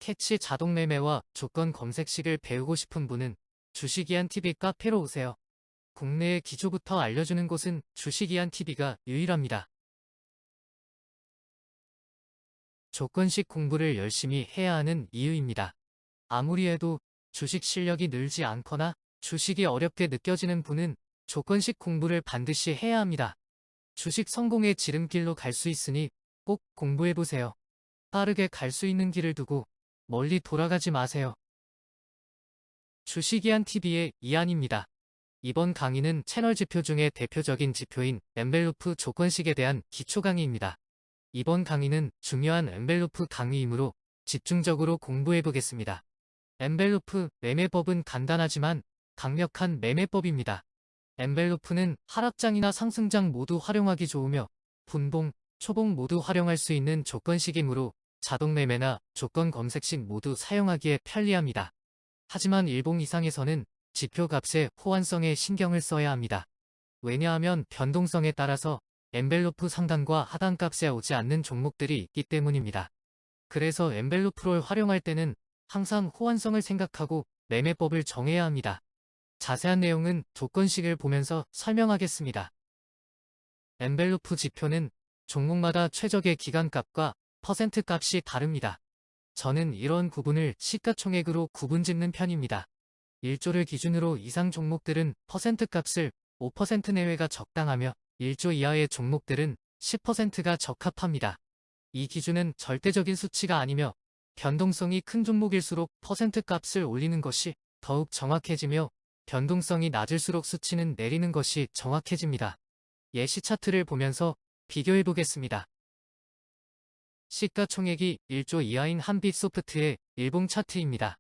캐치 자동 매매와 조건 검색식을 배우고 싶은 분은 주식이한TV 카페로 오세요. 국내의 기초부터 알려주는 곳은 주식이한TV가 유일합니다. 조건식 공부를 열심히 해야 하는 이유입니다. 아무리 해도 주식 실력이 늘지 않거나 주식이 어렵게 느껴지는 분은 조건식 공부를 반드시 해야 합니다. 주식 성공의 지름길로 갈 수 있으니 꼭 공부해보세요. 빠르게 갈 수 있는 길을 두고 멀리 돌아가지 마세요. 주식이한TV의 이한입니다. 이번 강의는 채널 지표 중에 대표적인 지표인 엔벨로프 조건식에 대한 기초 강의입니다. 이번 강의는 중요한 엔벨로프 강의이므로 집중적으로 공부해보겠습니다. 엔벨로프 매매법은 간단하지만 강력한 매매법입니다. 엔벨로프는 하락장이나 상승장 모두 활용하기 좋으며 분봉, 초봉 모두 활용할 수 있는 조건식이므로 자동 매매나 조건 검색식 모두 사용하기에 편리합니다. 하지만 일봉 이상에서는 지표 값의 호환성에 신경을 써야 합니다. 왜냐하면 변동성에 따라서 엔벨로프 상단과 하단 값에 오지 않는 종목들이 있기 때문입니다. 그래서 엔벨로프를 활용할 때는 항상 호환성을 생각하고 매매법을 정해야 합니다. 자세한 내용은 조건식을 보면서 설명하겠습니다. 엔벨로프 지표는 종목마다 최적의 기간값과 퍼센트 값이 다릅니다. 저는 이런 구분을 시가총액으로 구분짓는 편입니다. 1조를 기준으로 이상 종목들은 퍼센트 값을 5% 내외가 적당하며 1조 이하의 종목들은 10%가 적합합니다. 이 기준은 절대적인 수치가 아니며 변동성이 큰 종목일수록 퍼센트 값을 올리는 것이 더욱 정확해지며 변동성이 낮을수록 수치는 내리는 것이 정확해집니다. 예시 차트를 보면서 비교해 보겠습니다. 시가총액이 1조 이하인 한빛소프트의 일봉 차트입니다.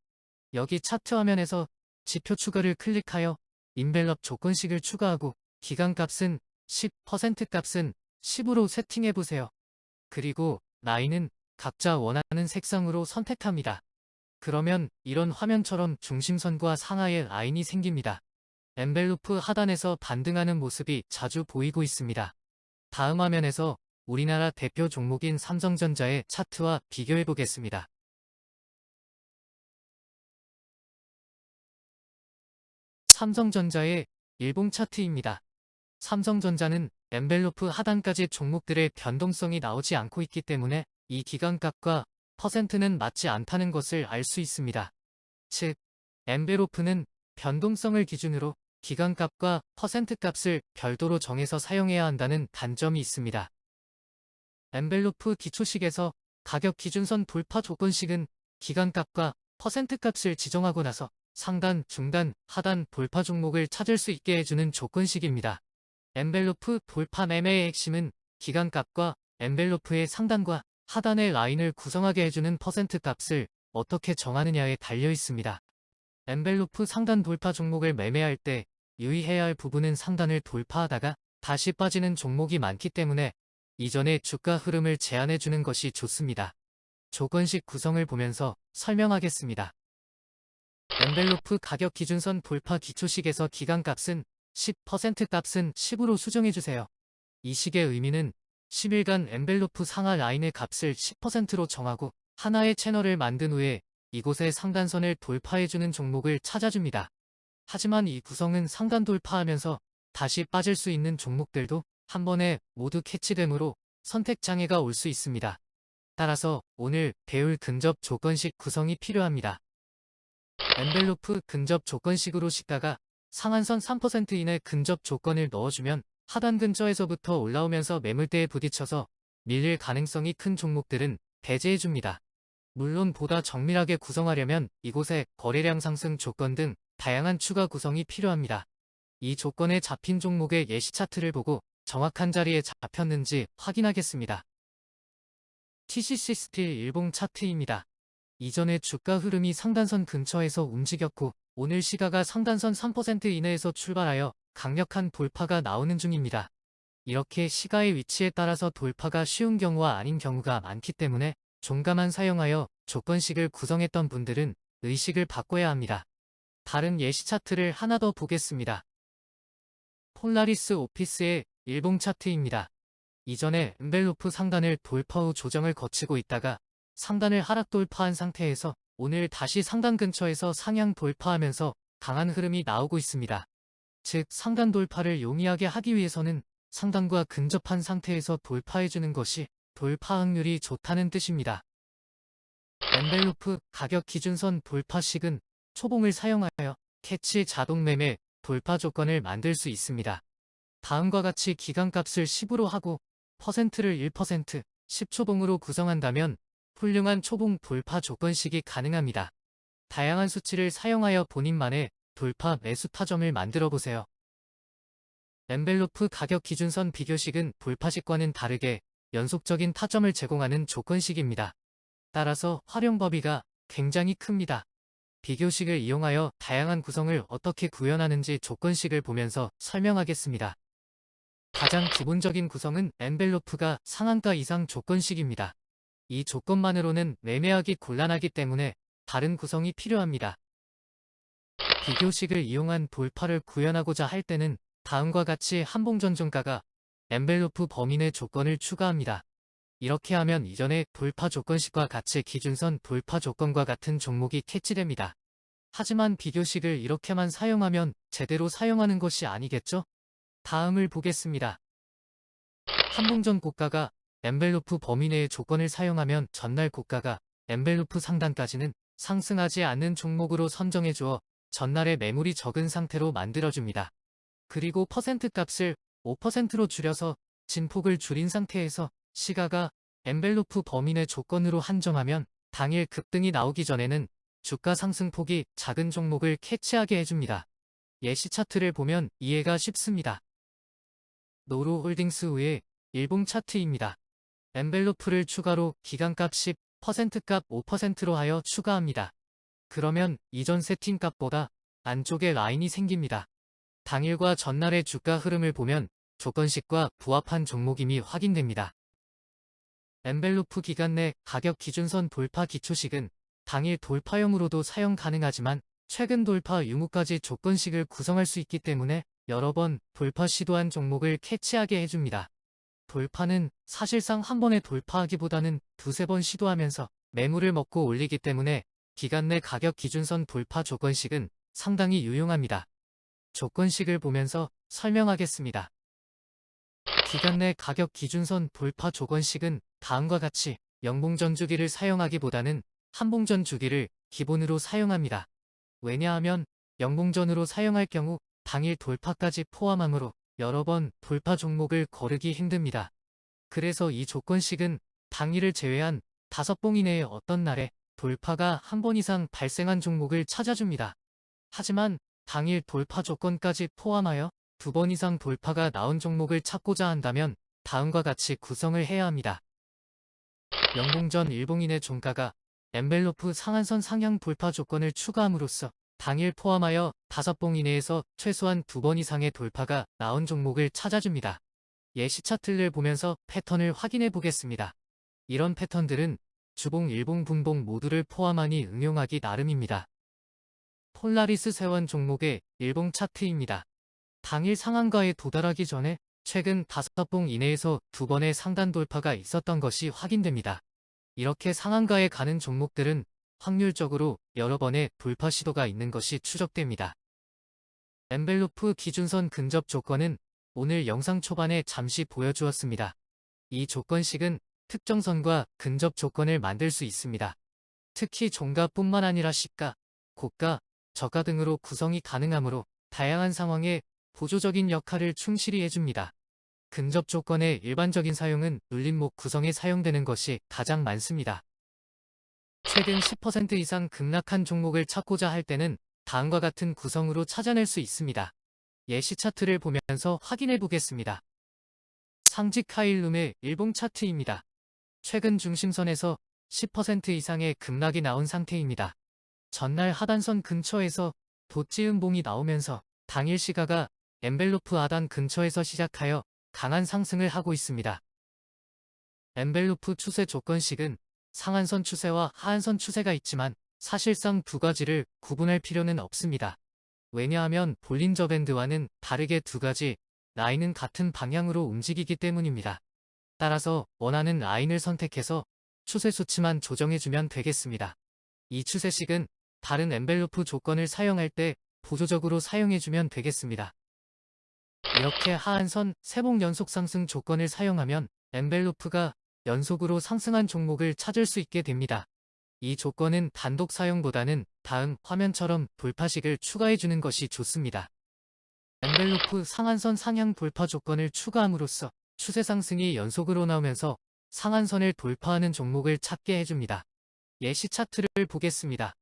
여기 차트 화면에서 지표 추가를 클릭하여 인벨롭 조건식을 추가하고 기간값은 10%, 값은 10으로 세팅해보세요. 그리고 라인은 각자 원하는 색상으로 선택합니다. 그러면 이런 화면처럼 중심선과 상하의 라인이 생깁니다. 엔벨로프 하단에서 반등하는 모습이 자주 보이고 있습니다. 다음 화면에서 우리나라 대표 종목인 삼성전자의 차트와 비교해 보겠습니다. 삼성전자의 일봉 차트입니다. 삼성전자는 엔벨로프 하단까지 종목들의 변동성이 나오지 않고 있기 때문에 이 기간값과 퍼센트는 맞지 않다는 것을 알 수 있습니다. 즉, 엔벨로프는 변동성을 기준으로 기간값과 퍼센트 값을 별도로 정해서 사용해야 한다는 단점이 있습니다. 엔벨로프 기초식에서 가격 기준선 돌파 조건식은 기간값과 퍼센트 값을 지정하고 나서 상단, 중단, 하단 돌파 종목을 찾을 수 있게 해주는 조건식입니다. 엔벨로프 돌파 매매의 핵심은 기간값과 엔벨로프의 상단과 하단의 라인을 구성하게 해주는 퍼센트 값을 어떻게 정하느냐에 달려 있습니다. 엔벨로프 상단 돌파 종목을 매매할 때 유의해야 할 부분은 상단을 돌파하다가 다시 빠지는 종목이 많기 때문에 이전의 주가 흐름을 제한해주는 것이 좋습니다. 조건식 구성을 보면서 설명하겠습니다. 엔벨로프 가격 기준선 돌파 기초식에서 기간값은 10%, 값은 10으로 수정해주세요. 이 식의 의미는 10일간 엔벨로프 상하 라인의 값을 10%로 정하고 하나의 채널을 만든 후에 이곳의 상단선을 돌파해주는 종목을 찾아줍니다. 하지만 이 구성은 상단 돌파하면서 다시 빠질 수 있는 종목들도 한 번에 모두 캐치되므로 선택 장애가 올 수 있습니다. 따라서 오늘 배울 근접 조건식 구성이 필요합니다. 엔벨로프 근접 조건식으로 시가가 상한선 3% 이내 근접 조건을 넣어주면 하단 근처에서부터 올라오면서 매물대에 부딪혀서 밀릴 가능성이 큰 종목들은 배제해줍니다. 물론 보다 정밀하게 구성하려면 이곳에 거래량 상승 조건 등 다양한 추가 구성이 필요합니다. 이 조건에 잡힌 종목의 예시 차트를 보고 정확한 자리에 잡혔는지 확인하겠습니다. TCC 스틸 일봉 차트입니다. 이전에 주가 흐름이 상단선 근처에서 움직였고 오늘 시가가 상단선 3% 이내에서 출발하여 강력한 돌파가 나오는 중입니다. 이렇게 시가의 위치에 따라서 돌파가 쉬운 경우와 아닌 경우가 많기 때문에 종가만 사용하여 조건식을 구성했던 분들은 의식을 바꿔야 합니다. 다른 예시 차트를 하나 더 보겠습니다. 폴라리스 오피스의 일봉 차트입니다. 이전에 엔벨로프 상단을 돌파 후 조정을 거치고 있다가 상단을 하락 돌파한 상태에서 오늘 다시 상단 근처에서 상향 돌파하면서 강한 흐름이 나오고 있습니다. 즉 상단 돌파를 용이하게 하기 위해서는 상단과 근접한 상태에서 돌파해주는 것이 돌파 확률이 좋다는 뜻입니다. 엔벨로프 가격 기준선 돌파식은 초봉을 사용하여 캐치 자동 매매 돌파 조건을 만들 수 있습니다. 다음과 같이 기간값을 10으로 하고 퍼센트를 1%, 10초봉으로 구성한다면 훌륭한 초봉 돌파 조건식이 가능합니다. 다양한 수치를 사용하여 본인만의 돌파 매수 타점을 만들어 보세요. 엔벨로프 가격 기준선 비교식은 돌파식과는 다르게 연속적인 타점을 제공하는 조건식입니다. 따라서 활용 범위가 굉장히 큽니다. 비교식을 이용하여 다양한 구성을 어떻게 구현하는지 조건식을 보면서 설명하겠습니다. 가장 기본적인 구성은 엔벨로프가 상한가 이상 조건식입니다. 이 조건만으로는 매매하기 곤란하기 때문에 다른 구성이 필요합니다. 비교식을 이용한 돌파를 구현하고자 할 때는 다음과 같이 한봉전종가가 엔벨로프 범위 내 조건을 추가합니다. 이렇게 하면 이전의 돌파 조건식과 같이 기준선 돌파 조건과 같은 종목이 캐치됩니다. 하지만 비교식을 이렇게만 사용하면 제대로 사용하는 것이 아니겠죠? 다음을 보겠습니다. 한봉전 고가가 엔벨로프 범위 내의 조건을 사용하면 전날 고가가 엔벨로프 상단까지는 상승하지 않는 종목으로 선정해 주어 전날의 매물이 적은 상태로 만들어줍니다. 그리고 퍼센트 값을 5%로 줄여서 진폭을 줄인 상태에서 시가가 엔벨로프 범위 내 조건으로 한정하면 당일 급등이 나오기 전에는 주가 상승폭이 작은 종목을 캐치하게 해줍니다. 예시 차트를 보면 이해가 쉽습니다. 노루홀딩스 외의 일봉 차트입니다. 엔벨로프를 추가로 기간값 10, 퍼센트값 5%로 하여 추가합니다. 그러면 이전 세팅값보다 안쪽에 라인이 생깁니다. 당일과 전날의 주가 흐름을 보면 조건식과 부합한 종목임이 확인됩니다. 엔벨로프 기간 내 가격 기준선 돌파 기초식은 당일 돌파형으로도 사용 가능하지만 최근 돌파 유무까지 조건식을 구성할 수 있기 때문에 여러 번 돌파 시도한 종목을 캐치하게 해줍니다. 돌파는 사실상 한 번에 돌파하기보다는 두세 번 시도하면서 매물을 먹고 올리기 때문에 기간 내 가격 기준선 돌파 조건식은 상당히 유용합니다. 조건식을 보면서 설명하겠습니다. 기간 내 가격 기준선 돌파 조건식은 다음과 같이 영봉전 주기를 사용하기보다는 한봉전 주기를 기본으로 사용합니다. 왜냐하면 영봉전으로 사용할 경우 당일 돌파까지 포함하므로 여러 번 돌파 종목을 거르기 힘듭니다. 그래서 이 조건식은 당일을 제외한 5봉 이내의 어떤 날에 돌파가 한 번 이상 발생한 종목을 찾아줍니다. 하지만 당일 돌파 조건까지 포함하여 2번 이상 돌파가 나온 종목을 찾고자 한다면 다음과 같이 구성을 해야 합니다. 영봉전 일봉인의 종가가 엔벨로프 상한선 상향 돌파 조건을 추가함으로써 당일 포함하여 5봉 이내에서 최소한 2번 이상의 돌파가 나온 종목을 찾아줍니다. 예시 차트를 보면서 패턴을 확인해 보겠습니다. 이런 패턴들은 주봉, 일봉, 분봉 모두를 포함하니 응용하기 나름입니다. 폴라리스 세원 종목의 일봉 차트입니다. 당일 상한가에 도달하기 전에 최근 5봉 이내에서 2번의 상단 돌파가 있었던 것이 확인됩니다. 이렇게 상한가에 가는 종목들은 확률적으로 여러 번의 돌파 시도가 있는 것이 추적됩니다. 엔벨로프 기준선 근접 조건은 오늘 영상 초반에 잠시 보여주었습니다. 이 조건식은 특정 선과 근접 조건을 만들 수 있습니다. 특히 종가뿐만 아니라 시가, 고가, 저가 등으로 구성이 가능하므로 다양한 상황에 보조적인 역할을 충실히 해줍니다. 근접 조건의 일반적인 사용은 눌림목 구성에 사용되는 것이 가장 많습니다. 최근 10% 이상 급락한 종목을 찾고자 할 때는 다음과 같은 구성으로 찾아낼 수 있습니다. 예시 차트를 보면서 확인해 보겠습니다. 상직 하일룸의 일봉 차트입니다. 최근 중심선에서 10% 이상의 급락이 나온 상태입니다. 전날 하단선 근처에서 돛지음봉이 나오면서 당일 시가가 엔벨로프 하단 근처에서 시작하여 강한 상승을 하고 있습니다. 엔벨로프 추세 조건식은 상한선 추세와 하한선 추세가 있지만 사실상 두 가지를 구분할 필요는 없습니다. 왜냐하면 볼린저 밴드와는 다르게 두 가지 라인은 같은 방향으로 움직이기 때문입니다. 따라서 원하는 라인을 선택해서 추세 수치만 조정해주면 되겠습니다. 이 추세식은 다른 엔벨로프 조건을 사용할 때 보조적으로 사용해주면 되겠습니다. 이렇게 하한선 세봉 연속 상승 조건을 사용하면 엔벨로프가 연속으로 상승한 종목을 찾을 수 있게 됩니다. 이 조건은 단독 사용보다는 다음 화면처럼 돌파식을 추가해주는 것이 좋습니다. 엔벨로프 상한선 상향 돌파 조건을 추가함으로써 추세 상승이 연속으로 나오면서 상한선을 돌파하는 종목을 찾게 해줍니다. 예시 차트를 보겠습니다.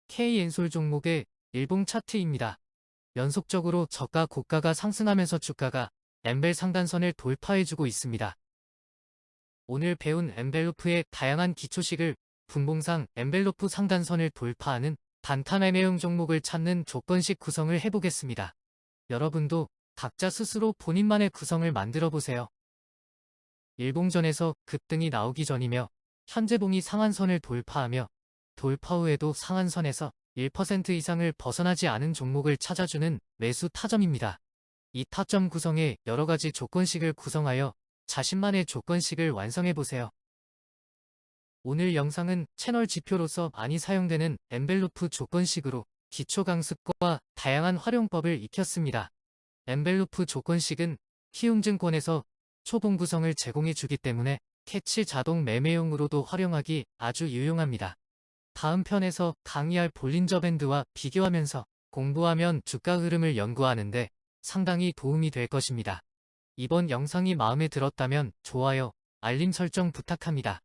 K엔솔 종목의 일봉 차트입니다. 연속적으로 저가 고가가 상승하면서 주가가 엔벨 상단선을 돌파해주고 있습니다. 오늘 배운 엔벨로프의 다양한 기초식을 분봉상 엔벨로프 상단선을 돌파하는 단타 매매용 종목을 찾는 조건식 구성을 해보겠습니다. 여러분도 각자 스스로 본인만의 구성을 만들어 보세요. 일봉전에서 급등이 나오기 전이며 현재 봉이 상한선을 돌파하며 돌파 후에도 상한선에서 1% 이상을 벗어나지 않은 종목을 찾아주는 매수 타점입니다. 이 타점 구성에 여러가지 조건식을 구성하여 자신만의 조건식을 완성해보세요. 오늘 영상은 채널 지표로서 많이 사용되는 엔벨로프 조건식으로 기초 강습과 다양한 활용법을 익혔습니다. 엔벨로프 조건식은 키움증권에서 초봉 구성을 제공해주기 때문에 캐치 자동 매매용으로도 활용하기 아주 유용합니다. 다음 편에서 강의할 볼린저 밴드와 비교하면서 공부하면 주가 흐름을 연구하는데 상당히 도움이 될 것입니다. 이번 영상이 마음에 들었다면 좋아요, 알림 설정 부탁합니다.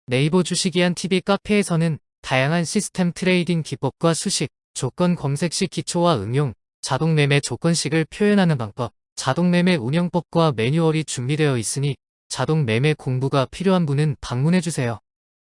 네이버 주식이한 TV 카페에서는 다양한 시스템 트레이딩 기법과 수식, 조건 검색식 기초와 응용, 자동 매매 조건식을 표현하는 방법, 자동 매매 운영법과 매뉴얼이 준비되어 있으니 자동 매매 공부가 필요한 분은 방문해주세요.